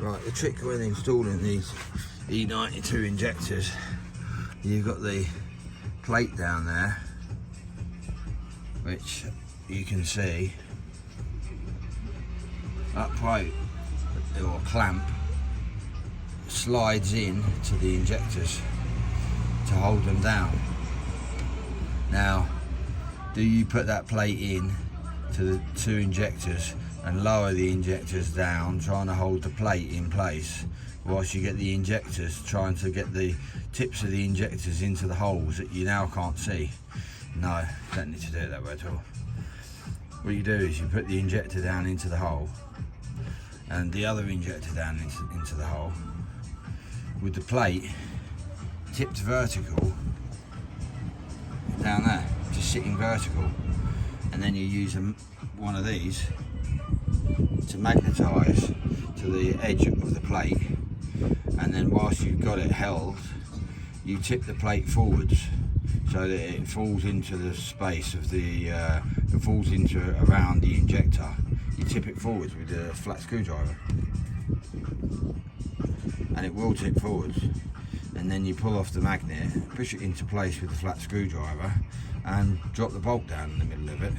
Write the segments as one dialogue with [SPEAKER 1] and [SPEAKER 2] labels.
[SPEAKER 1] Right, the trick when installing these E92 injectors, you've got the plate down there, which you can see, that plate or clamp slides in to the injectors to hold them down. Now, do you put that plate in to the two injectors and lower the injectors down, trying to hold the plate in place, whilst you get the injectors, trying to get the tips of the injectors into the holes that you now can't see? No, don't need to do it that way at all. What you do is you put the injector down into the hole and the other injector down into the hole, with the plate tipped vertical down there, just sitting vertical, and then you use one of these to magnetise to the edge of the plate, and then whilst you've got it held, you tip the plate forwards so that it falls into the space of the it falls into around the injector. You tip it forwards with a flat screwdriver and it will tip forwards, and then you pull off the magnet, push it into place with the flat screwdriver and drop the bolt down in the middle of it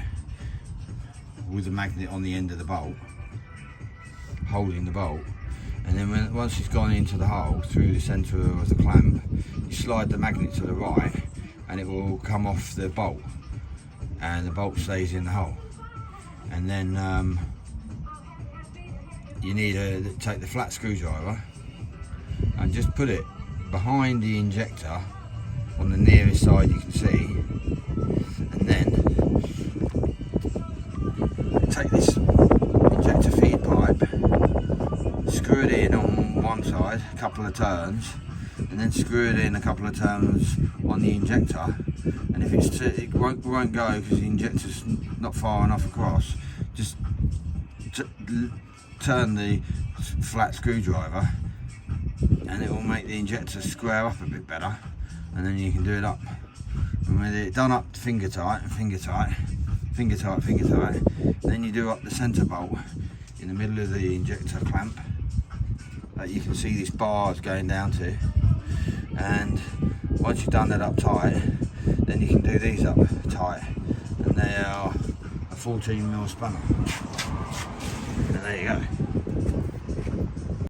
[SPEAKER 1] with the magnet on the end of the bolt, holding the bolt. And then once it's gone into the hole through the centre of the clamp, you slide the magnet to the right and it will come off the bolt and the bolt stays in the hole. And then you need to take the flat screwdriver and just put it behind the injector on the nearest side you can see, and then take this injector feed pipe, screw it in on one side a couple of turns, and then screw it in a couple of turns on the injector. And if it won't go because the injector's not far enough across, just turn the flat screwdriver and it will make the injector square up a bit better, and then you can do it up. And with it done up finger tight, then you do up the centre bolt in the middle of the injector clamp that you can see these bars going down to, and once you've done that up tight, then you can do these up tight, and they are a 14mm spanner, and there you go.